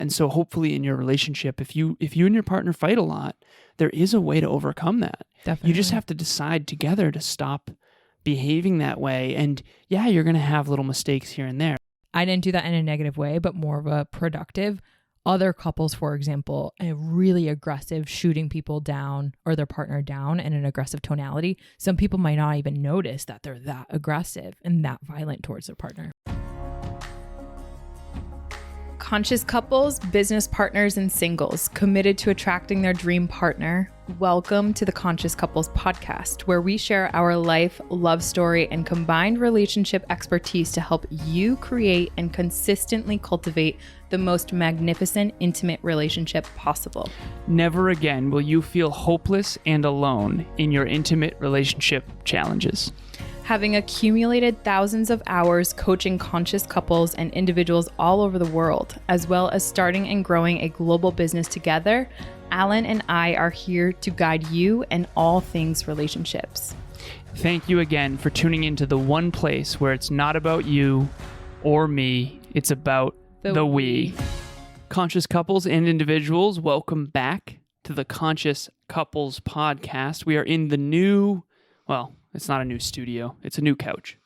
And so hopefully in your relationship, if you and your partner fight a lot, there is a way to overcome that. Definitely. You just have to decide together to stop behaving that way. And yeah, you're going to have little mistakes here and there. I didn't do that in a negative way, but more of a productive. Other couples, for example, a really aggressive shooting people down or their partner down in an aggressive tonality. Some people might not even notice that they're that aggressive and that violent towards their partner. Conscious couples, business partners, and singles committed to attracting their dream partner. Welcome to the Conscious Couples podcast, where we share our life, love story, and combined relationship expertise to help you create and consistently cultivate the most magnificent, intimate relationship possible. Never again will you feel hopeless and alone in your intimate relationship challenges. Having accumulated thousands of hours coaching conscious couples and individuals all over the world, as well as starting and growing a global business together, Alan and I are here to guide you in all things relationships. Thank you again for tuning into the one place where it's not about you or me, it's about the we. Conscious couples and individuals, welcome back to the Conscious Couples podcast. We are in the new, it's not a new studio. It's a new couch.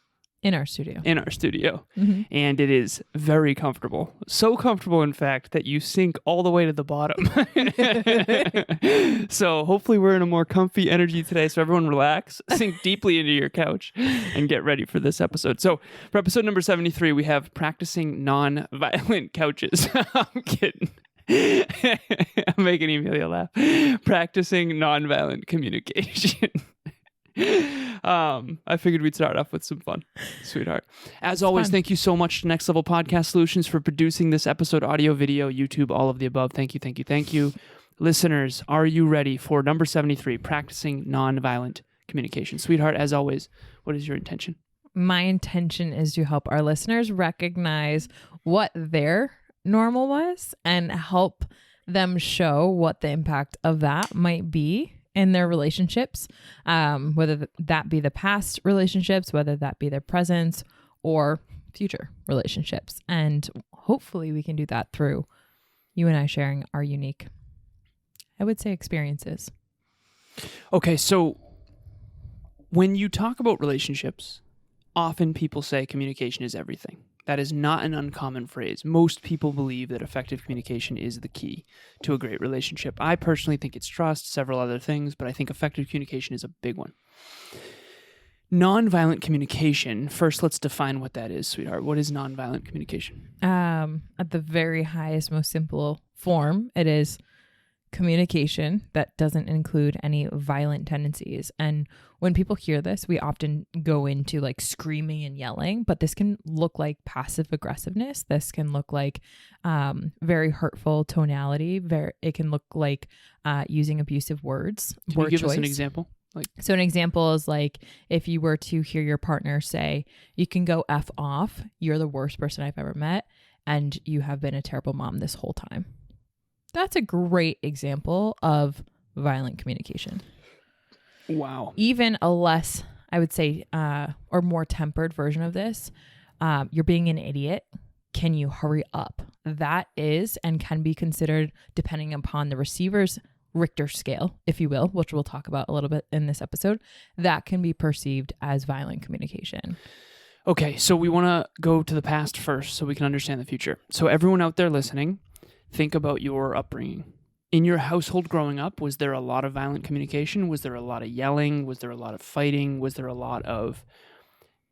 In our studio. Mm-hmm. And it is very comfortable. So comfortable, in fact, that you sink all the way to the bottom. So hopefully we're in a more comfy energy today. So everyone relax, sink deeply into your couch, and get ready for this episode. So for episode number 73, we have practicing non-violent couches. I'm kidding. I'm making Emilia laugh. Practicing non-violent communication. I figured we'd start off with some fun, sweetheart. As always, thank you so much to Next Level Podcast Solutions for producing this episode, audio, video, YouTube, all of the above. Thank you. Listeners, are you ready for number 73, practicing nonviolent communication? Sweetheart, as always, what is your intention? My intention is to help our listeners recognize what their normal was and help them show what the impact of that might be in their relationships, whether that be the past relationships, whether that be their present or future relationships. And hopefully we can do that through you and I sharing our unique, I would say, experiences. Okay, so when you talk about relationships, often people say communication is everything. That is not an uncommon phrase. Most people believe that effective communication is the key to a great relationship. I personally think it's trust, several other things, but I think effective communication is a big one. Nonviolent communication, first let's define what that is, sweetheart. What is nonviolent communication? At the very highest, most simple form, it is communication that doesn't include any violent tendencies. And when people hear this, we often go into like screaming and yelling, but this can look like passive aggressiveness. This can look like very hurtful tonality. It can look like using abusive words. Can you give us an example? So an example is like if you were to hear your partner say, "You can go F off. You're the worst person I've ever met, and you have been a terrible mom this whole time." That's a great example of violent communication. Wow. Even a less, I would say, or more tempered version of this, you're being an idiot. Can you hurry up? That is and can be considered, depending upon the receiver's Richter scale, if you will, which we'll talk about a little bit in this episode, that can be perceived as violent communication. Okay, so we want to go to the past first so we can understand the future. So everyone out there listening, think about your upbringing. In your household growing up, was there a lot of violent communication? Was there a lot of yelling? Was there a lot of fighting? Was there a lot of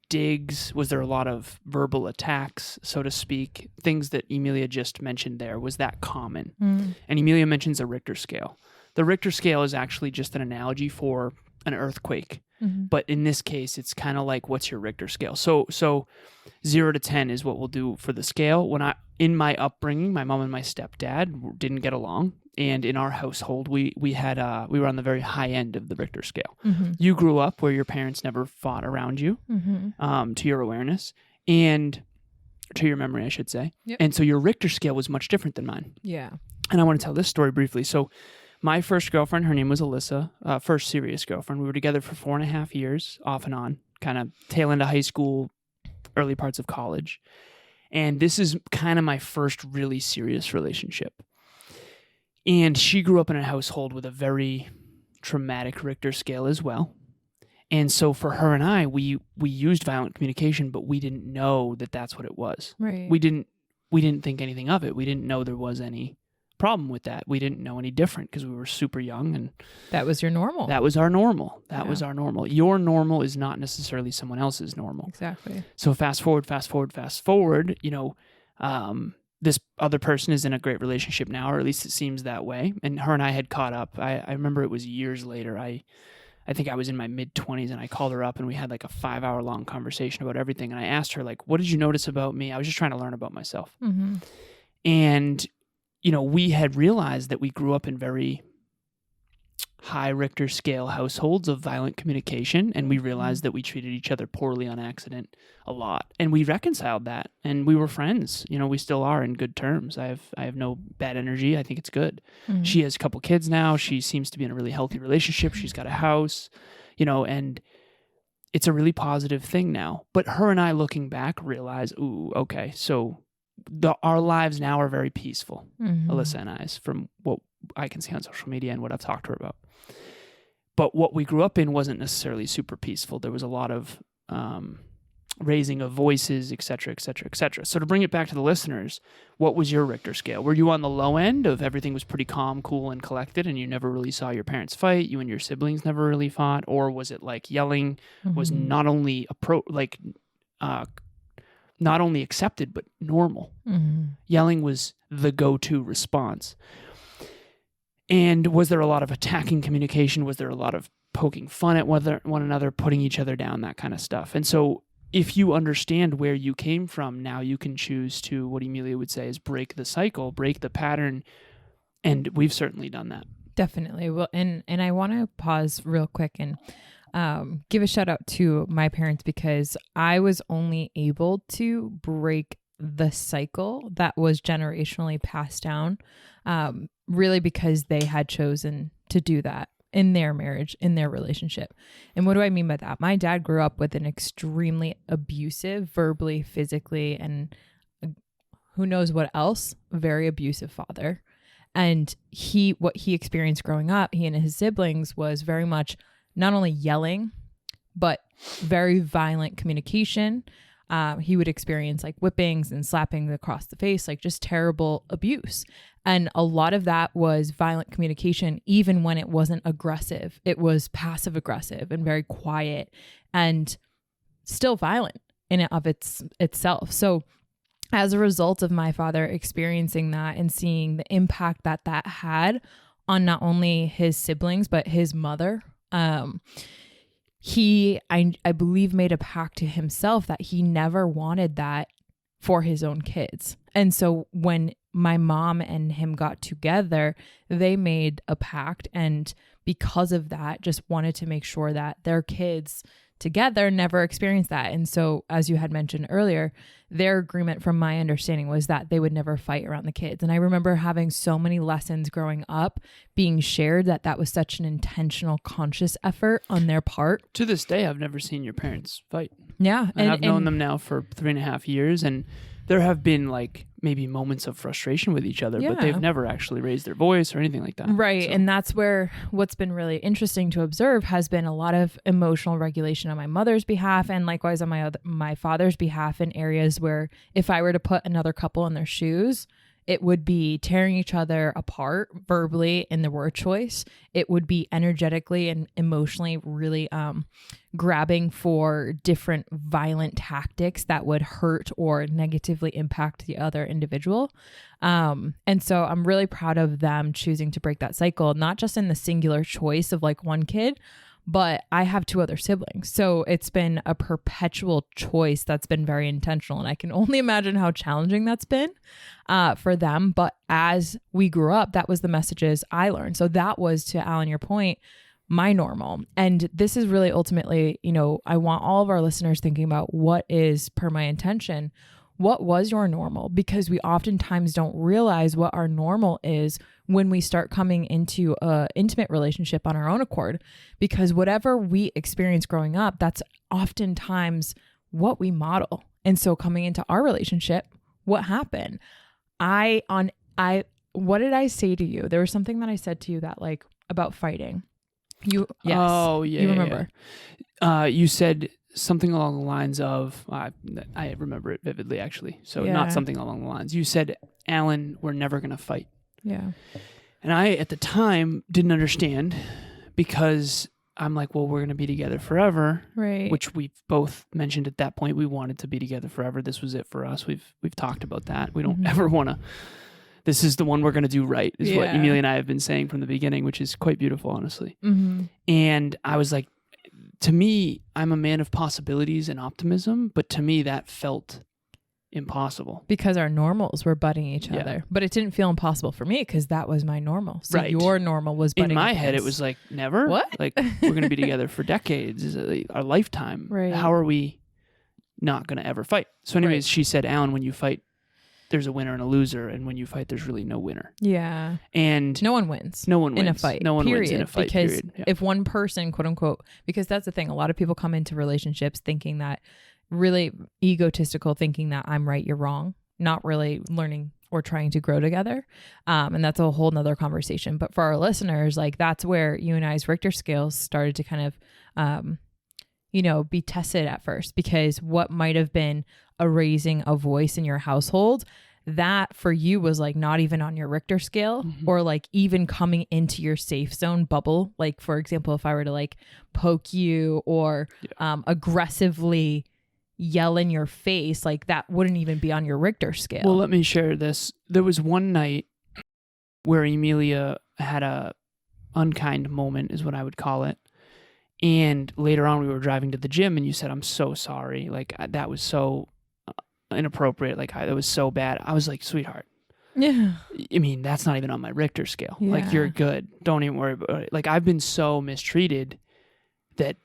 digs? Was there a lot of verbal attacks, so to speak? Things that Emilia just mentioned there. Was that common? And Emilia mentions a Richter scale. The Richter scale is actually just an analogy for an earthquake. But in this case, it's kind of like, what's your Richter scale? So 0 to 10 is what we'll do for the scale. In my upbringing, my mom and my stepdad didn't get along. And in our household, we were on the very high end of the Richter scale. You grew up where your parents never fought around you, to your awareness, and to your memory, I should say. Yep. And so your Richter scale was much different than mine. Yeah. And I want to tell this story briefly. So my first girlfriend, her name was Alicia, first serious girlfriend. We were together for 4.5 years, off and on, kind of tail end of high school, early parts of college. And this is kind of my first really serious relationship. And she grew up in a household with a very traumatic Richter scale as well. And so for her and I, we used violent communication, but we didn't know that that's what it was. Right. We didn't think anything of it. We didn't know there was any problem with that. We didn't know any different because we were super young, and that was your normal. that was our normal. That was our normal. Your normal is not necessarily someone else's normal. Exactly. So fast forward, this other person is in a great relationship now, or at least it seems that way. And her and I had caught up. I remember it was years later. I think I was in my mid-20s, and I called her up, and we had like a 5-hour-long conversation about everything. And I asked her, like, what did you notice about me? I was just trying to learn about myself. Mm-hmm. And, we had realized that we grew up in very high Richter scale households of violent communication, and we realized that we treated each other poorly on accident a lot. And we reconciled that, and we were friends. We still are in good terms. I have no bad energy. I think it's good. Mm-hmm. She has a couple kids now. She seems to be in a really healthy relationship. She's got a house, and it's a really positive thing now. But her and I, looking back, realize, ooh, okay, so our lives now are very peaceful, Alyssa and I's, from what I can see on social media and what I've talked to her about. But what we grew up in wasn't necessarily super peaceful. There was a lot of raising of voices, et cetera, et cetera, et cetera. So to bring it back to the listeners, what was your Richter scale? Were you on the low end of everything was pretty calm, cool, and collected, and you never really saw your parents fight? You and your siblings never really fought? Or was it like yelling was not only not only accepted, but normal? Yelling was the go-to response. And was there a lot of attacking communication? Was there a lot of poking fun at one another, putting each other down, that kind of stuff? And so if you understand where you came from, now you can choose to, what Emilia would say is, break the cycle, break the pattern. And we've certainly done that. Definitely. Well, and I want to pause real quick and give a shout out to my parents, because I was only able to break the cycle that was generationally passed down, really because they had chosen to do that in their marriage, in their relationship. And what do I mean by that? My dad grew up with an extremely abusive, verbally, physically, and who knows what else, very abusive father. And what he experienced growing up, he and his siblings, was very much not only yelling, but very violent communication. He would experience like whippings and slapping across the face, like just terrible abuse. And a lot of that was violent communication, even when it wasn't aggressive. It was passive aggressive and very quiet and still violent in and of itself. So as a result of my father experiencing that and seeing the impact that had on not only his siblings, but his mother, he, I believe, made a pact to himself that he never wanted that for his own kids. And so when my mom and him got together, they made a pact, and because of that, just wanted to make sure that their kids together never experienced that. And so, as you had mentioned earlier, their agreement, from my understanding, was that they would never fight around the kids. And I remember having so many lessons growing up being shared that was such an intentional, conscious effort on their part. To this day, I've never seen your parents fight. Yeah. And I've known them now for 3.5 years, and there have been like maybe moments of frustration with each other, but they've never actually raised their voice or anything like that. Right. So. And that's where what's been really interesting to observe has been a lot of emotional regulation on my mother's behalf, and likewise on my father's behalf, in areas where if I were to put another couple in their shoes, it would be tearing each other apart verbally in the word choice. It would be energetically and emotionally really grabbing for different violent tactics that would hurt or negatively impact the other individual. And so I'm really proud of them choosing to break that cycle, not just in the singular choice of like one kid, but I have 2 other siblings. So it's been a perpetual choice that's been very intentional. And I can only imagine how challenging that's been for them. But as we grew up, that was the messages I learned. So that was, to Alan, your point, my normal. And this is really ultimately, I want all of our listeners thinking about what is, per my intention, what was your normal? Because we oftentimes don't realize what our normal is when we start coming into an intimate relationship on our own accord. Because whatever we experience growing up, that's oftentimes what we model. And so coming into our relationship, what happened? What did I say to you? There was something that I said to you that like about fighting. Yes. Oh, yeah. You remember? Yeah. You said something along the lines of, I remember it vividly, actually. So not something along the lines. You said, Alan, we're never going to fight. Yeah. And I, at the time, didn't understand because I'm like, well, we're going to be together forever. Right. Which we've both mentioned at that point. We wanted to be together forever. This was it for us. We've talked about that. We don't ever want to. This is the one we're going to do right, is what Emilia and I have been saying from the beginning, which is quite beautiful, honestly. Mm-hmm. And I was like, to me, I'm a man of possibilities and optimism, but to me, that felt impossible. Because our normals were butting each other. But it didn't feel impossible for me because that was my normal. So your normal was butting in my against. head, it was like, never? What? Like, we're going to be together for decades, our lifetime. Right. How are we not going to ever fight? So anyways, she said, Alan, when you fight, there's a winner and a loser, and when you fight, there's really no winner. Yeah. And no one wins. No one wins in a fight. No one wins in a fight. Because period. Yeah. if one person, quote unquote, because that's the thing, a lot of people come into relationships thinking that really egotistical, thinking that I'm right, you're wrong, not really learning or trying to grow together. And that's a whole nother conversation. But for our listeners, like that's where you and I's Richter scales started to kind of, be tested at first, because what might have been a raising a voice in your household, that for you was like not even on your Richter scale, or like even coming into your safe zone bubble. Like, for example, if I were to like poke you or aggressively yell in your face, like that wouldn't even be on your Richter scale. Well, let me share this. There was one night where Emilia had a unkind moment, is what I would call it. And later on, we were driving to the gym, and you said, I'm so sorry. Like, that was so inappropriate. Like, that was so bad. I was like, sweetheart. Yeah. I mean, that's not even on my Richter scale. Yeah. Like, you're good. Don't even worry about it. Like, I've been so mistreated that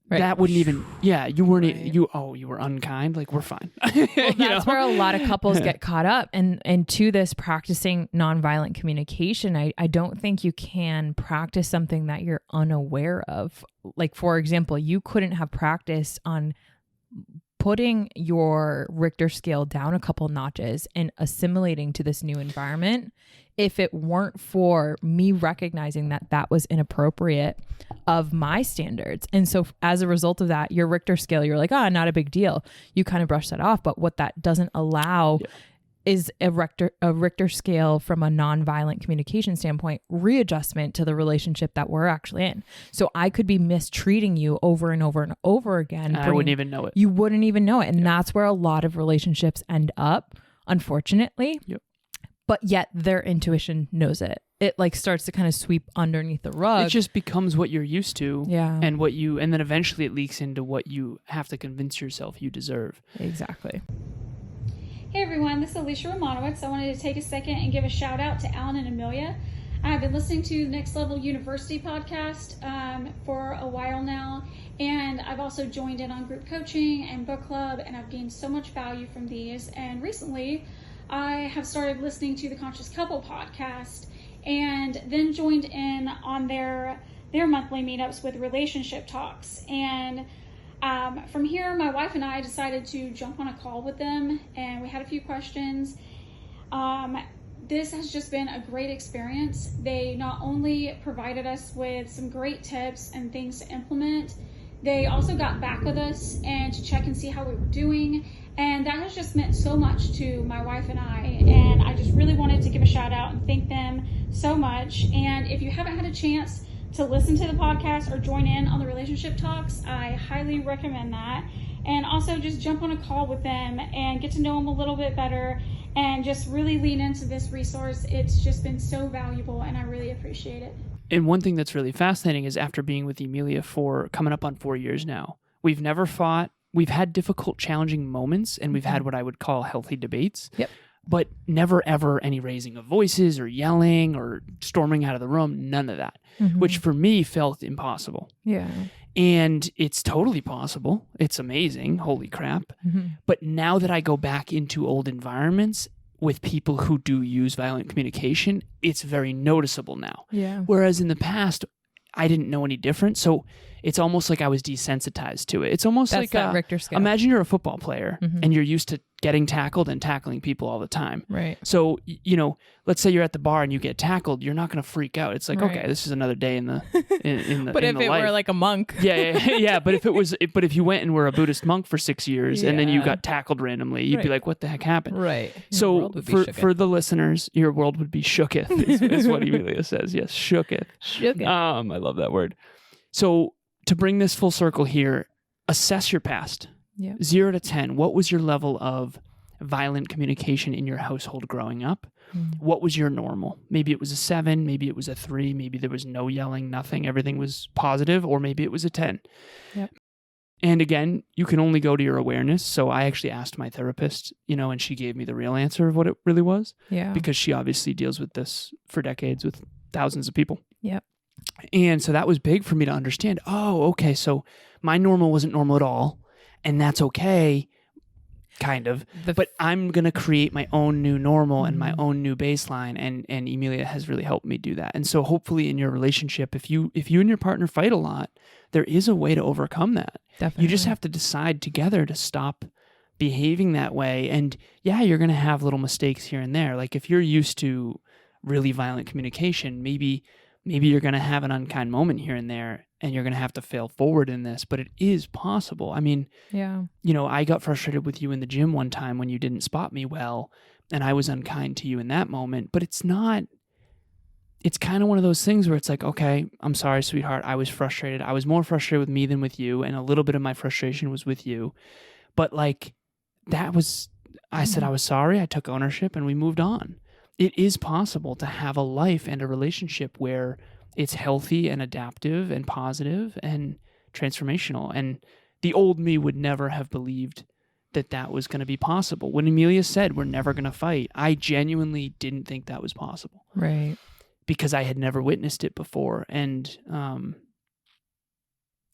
that wouldn't even, you weren't, you were unkind. Like, we're fine. Well, that's where a lot of couples get caught up. And to this practicing nonviolent communication, I don't think you can practice something that you're unaware of. Like, for example, you couldn't have practiced on putting your Richter scale down a couple notches and assimilating to this new environment if it weren't for me recognizing that that was inappropriate of my standards. And so as a result of that, your Richter scale, you're like, not a big deal. You kind of brush that off. But what that doesn't allow is a Richter scale from a nonviolent communication standpoint, readjustment to the relationship that we're actually in. So I could be mistreating you over and over and over again. I wouldn't even know it. You wouldn't even know it. And that's where a lot of relationships end up, unfortunately. Yep. But yet their intuition knows it. It like starts to kind of sweep underneath the rug. It just becomes what you're used to. Yeah. And then eventually it leaks into what you have to convince yourself you deserve. Exactly. Hey everyone, this is Alicia Romanowitz. I wanted to take a second and give a shout out to Alan and Emilia. I've been listening to Next Level University podcast for a while now, and I've also joined in on group coaching and book club, and I've gained so much value from these. And recently, I have started listening to the Conscious Couple podcast, and then joined in on their monthly meetups with relationship talks. And from here, my wife and I decided to jump on a call with them, and we had a few questions. This has just been a great experience. They not only provided us with some great tips and things to implement, they also got back with us and to check and see how we were doing. And that has just meant so much to my wife and I. And I just really wanted to give a shout out and thank them so much. And if you haven't had a chance to listen to the podcast or join in on the relationship talks, I highly recommend that. And also just jump on a call with them and get to know them a little bit better and just really lean into this resource. It's just been so valuable, and I really appreciate it. And one thing that's really fascinating is after being with Emilia for coming up on 4 years now, we've never fought. We've had difficult, challenging moments, and we've had what I would call healthy debates. Yep. But never, ever any raising of voices or yelling or storming out of the room. None of that, which for me felt impossible. Yeah. And it's totally possible. It's amazing. Holy crap. But now that I go back into old environments with people who do use violent communication, it's very noticeable now. Yeah. Whereas in the past, I didn't know any different. So it's almost like I was desensitized to it. It's almost That's like that Richter scale. Imagine you're a football player and you're used to getting tackled and tackling people all the time. Right. So, let's say you're at the bar and you get tackled, you're not going to freak out. It's like, Right. okay, this is another day in the But if it life. were like a monk. Yeah. But if you went and were a Buddhist monk for 6 years and then you Yeah. got tackled randomly, you'd be Right. like, what the heck happened? Right. Your So world would be shooketh. for the listeners, your world would be shooketh, is what Emilia says. Yes, shooketh. Shooketh. I love that word. So to bring this full circle here, assess your past. Yeah. 0 to 10. What was your level of violent communication in your household growing up? What was your normal? Maybe it was a 7, maybe it was a 3, maybe there was no yelling, nothing, everything was positive, or maybe it was a 10. Yep. And again, you can only go to your awareness. So I actually asked my therapist, and she gave me the real answer of what it really was, Yeah. because she obviously deals with this for decades with thousands of people. Yep. And so that was big for me to understand. Oh, okay. So my normal wasn't normal at all, and that's okay. Kind of, but I'm going to create my own new normal and my own new baseline. And Emilia has really helped me do that. And so hopefully in your relationship, if you and your partner fight a lot, there is a way to overcome that. Definitely. You just have to decide together to stop behaving that way. And yeah, you're going to have little mistakes here and there. Like if you're used to really violent communication, maybe you're going to have an unkind moment here and there, and you're going to have to fail forward in this, but it is possible. I mean, Yeah. I got frustrated with you in the gym one time when you didn't spot me well, and I was unkind to you in that moment, but it's kind of one of those things where it's like, okay, I'm sorry, sweetheart. I was frustrated. I was more frustrated with me than with you, and a little bit of my frustration was with you. But like, I said I was sorry, I took ownership, and we moved on. It is possible to have a life and a relationship where it's healthy and adaptive and positive and transformational. And the old me would never have believed that was going to be possible. When Emilia said, we're never going to fight, I genuinely didn't think that was possible. Right. Because I had never witnessed it before. And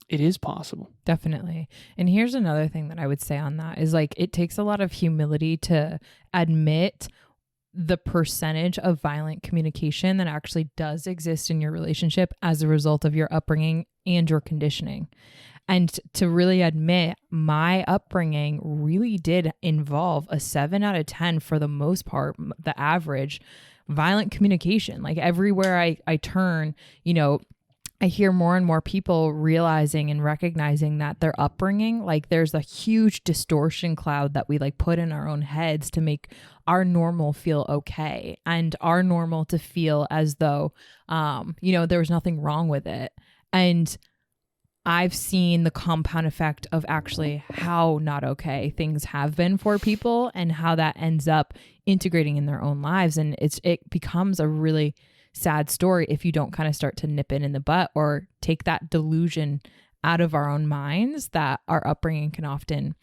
it is possible. Definitely. And here's another thing that I would say on that is like, it takes a lot of humility to admit the percentage of violent communication that actually does exist in your relationship as a result of your upbringing and your conditioning. And to really admit my upbringing really did involve a 7 out of 10 for the most part, the average violent communication. Like everywhere I turn, I hear more and more people realizing and recognizing that their upbringing, like there's a huge distortion cloud that we like put in our own heads to make our normal feel okay and our normal to feel as though, there was nothing wrong with it. And I've seen the compound effect of actually how not okay things have been for people and how that ends up integrating in their own lives. And it becomes a really sad story if you don't kind of start to nip it in the butt or take that delusion out of our own minds that our upbringing can often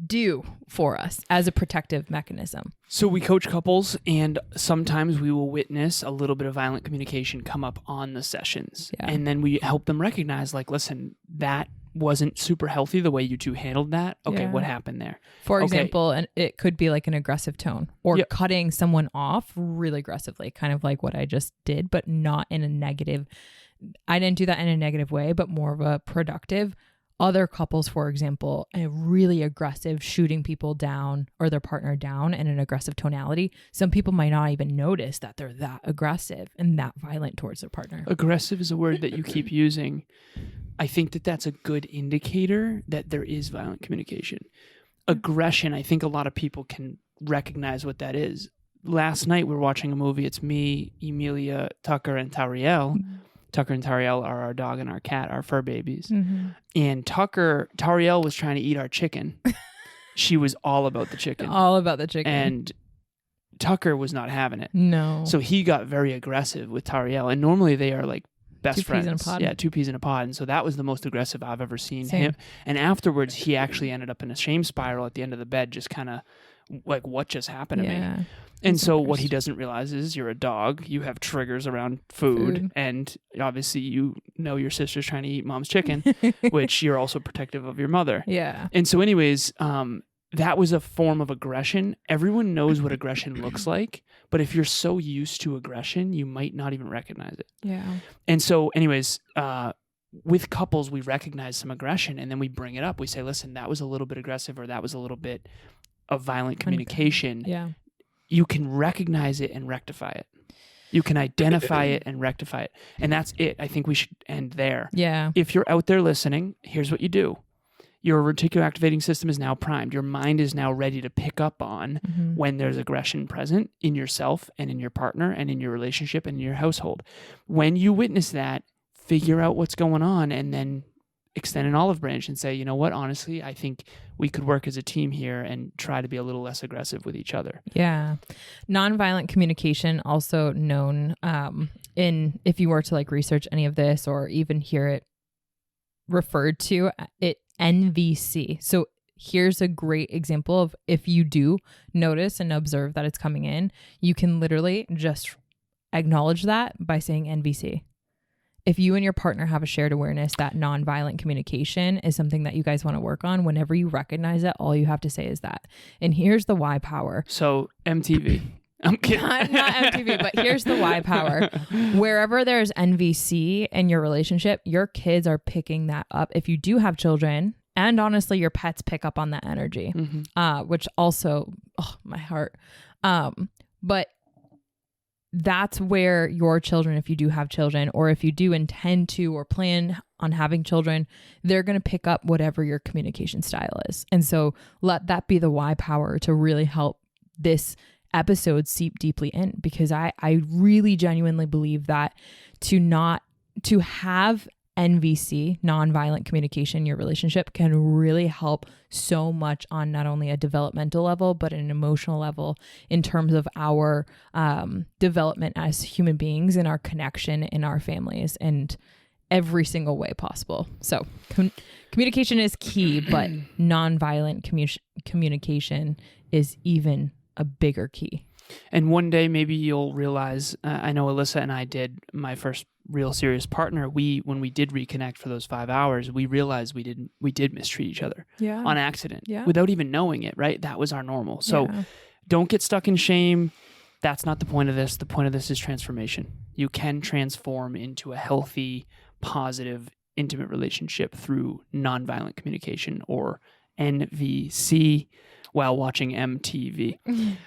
do for us as a protective mechanism. So we coach couples, and sometimes we will witness a little bit of violent communication come up on the sessions. Yeah. And then we help them recognize, like, listen, that wasn't super healthy the way you two handled that. Okay, Yeah. what happened there? For Okay. example, and it could be like an aggressive tone or Yep. cutting someone off really aggressively, kind of like what I just did, but not in a negative. I didn't do that in a negative way, but more of a productive. Other couples, for example, a really aggressive shooting people down or their partner down in an aggressive tonality. Some people might not even notice that they're that aggressive and that violent towards their partner. Aggressive is a word that you keep using. I think that's a good indicator that there is violent communication. Aggression, I think a lot of people can recognize what that is. Last night we were watching a movie. It's me, Emilia, Tucker, and Tariel. Tucker and Tariel are our dog and our cat, our fur babies. Mm-hmm. And Tariel was trying to eat our chicken. She was all about the chicken. All about the chicken. And Tucker was not having it. No. So he got very aggressive with Tariel. And normally they are like best Two friends. peas in a pod. Yeah, 2 peas in a pod. And so that was the most aggressive I've ever seen Same. him. And afterwards, he actually ended up in a shame spiral at the end of the bed, just kind of like, what just happened to me? Yeah. And That's so the what he worst. doesn't realize is you're a dog. You have triggers around food. And obviously your sister's trying to eat mom's chicken, which you're also protective of your mother. Yeah. And so anyways, that was a form of aggression. Everyone knows what aggression looks like, but if you're so used to aggression, you might not even recognize it. Yeah. And so anyways, with couples, we recognize some aggression and then we bring it up. We say, listen, that was a little bit aggressive, or that was a little bit of violent communication. Yeah. You can recognize it and rectify it. You can identify it and rectify it. And that's it. I think we should end there. Yeah. If you're out there listening, here's what you do. Your reticular activating system is now primed. Your mind is now ready to pick up on when there's aggression present in yourself and in your partner and in your relationship and in your household. When you witness that, figure out what's going on and then extend an olive branch and say, you know what, honestly, I think we could work as a team here and try to be a little less aggressive with each other. Yeah. Nonviolent communication, also known if you were to like research any of this or even hear it referred to, it NVC. So here's a great example of if you do notice and observe that it's coming in, you can literally just acknowledge that by saying NVC. If you and your partner have a shared awareness that nonviolent communication is something that you guys want to work on, whenever you recognize it, all you have to say is that. And here's the why power. So MTV. I'm kidding. Not MTV, but here's the why power. Wherever there's NVC in your relationship, your kids are picking that up. If you do have children, and honestly, your pets pick up on that energy, which also, my heart. But that's where your children, if you do have children, or if you do intend to or plan on having children, they're going to pick up whatever your communication style is. And so let that be the why power to really help this episode seep deeply in, because I really genuinely believe that to have NVC, nonviolent communication in your relationship, can really help so much on not only a developmental level, but an emotional level in terms of our development as human beings and our connection in our families and every single way possible. So communication is key, but nonviolent communication is even a bigger key. And one day maybe you'll realize, I know Alyssa and I did, my first real serious partner, when we did reconnect for those 5 hours, we realized we did mistreat each other on accident without even knowing it, right? That was our normal. So don't get stuck in shame. That's not the point of this. The point of this is transformation. You can transform into a healthy, positive, intimate relationship through nonviolent communication, or NVC, while watching MTV.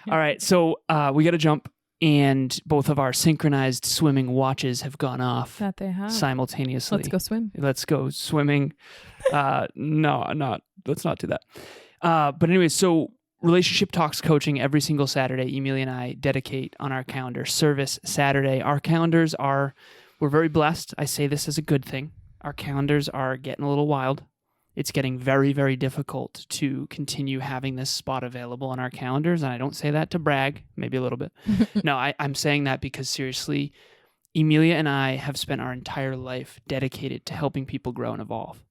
All right, so we got to jump, and both of our synchronized swimming watches have gone off That they have. simultaneously. Let's go swim. Let's go swimming. Let's not do that. But anyway, so relationship talks coaching every single Saturday. Emilia and I dedicate on our calendar service Saturday. Our calendars we're very blessed. I say this as a good thing. Our calendars are getting a little wild. It's getting very, very difficult to continue having this spot available on our calendars. And I don't say that to brag, maybe a little bit. No, I'm saying that because seriously, Emilia and I have spent our entire life dedicated to helping people grow and evolve,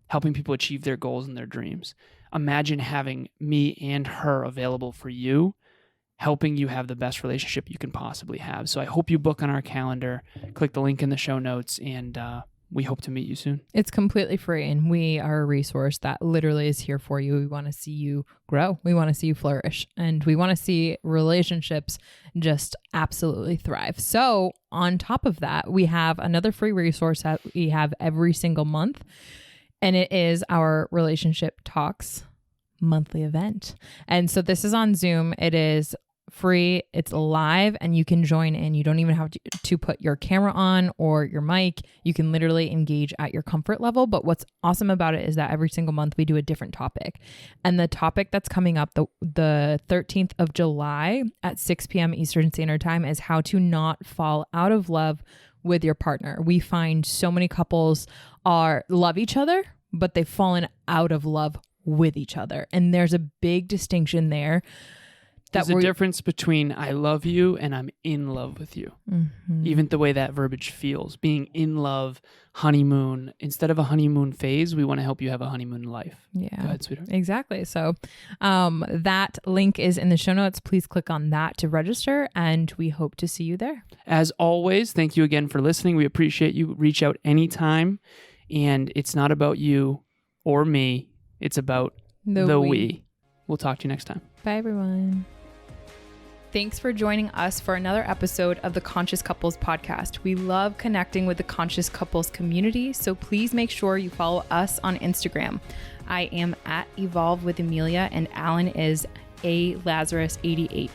helping people achieve their goals and their dreams. Imagine having me and her available for you, helping you have the best relationship you can possibly have. So I hope you book on our calendar, click the link in the show notes, and we hope to meet you soon. It's completely free, and we are a resource that literally is here for you. We want to see you grow. We want to see you flourish, and we want to see relationships just absolutely thrive. So on top of that, we have another free resource that we have every single month, and it is our Relationship Talks monthly event. And so this is on Zoom. It is free, it's live, and you can join in. You don't even have to put your camera on or your mic. You can literally engage at your comfort level. But what's awesome about it is that every single month we do a different topic. And the topic that's coming up the 13th of July at 6 p.m. Eastern Standard Time is how to not fall out of love with your partner. We find so many couples love each other, but they've fallen out of love with each other. And there's a big distinction there. There's a difference between I love you and I'm in love with you. Even the way that verbiage feels. Being in love, honeymoon. Instead of a honeymoon phase, we want to help you have a honeymoon life. Yeah. Go ahead, sweetheart. Exactly. So that link is in the show notes. Please click on that to register, and we hope to see you there. As always, thank you again for listening. We appreciate you. Reach out anytime. And it's not about you or me. It's about the we. We'll talk to you next time. Bye, everyone. Thanks for joining us for another episode of the Conscious Couples podcast. We love connecting with the Conscious Couples community, so please make sure you follow us on Instagram. I am at Evolve with Emilia, and Alan is a Lazaros 88.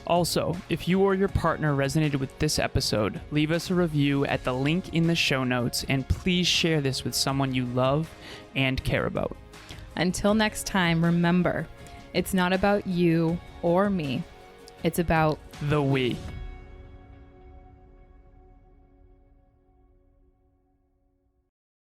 Also, if you or your partner resonated with this episode, leave us a review at the link in the show notes, and please share this with someone you love and care about. Until next time, remember, it's not about you or me. It's about the we.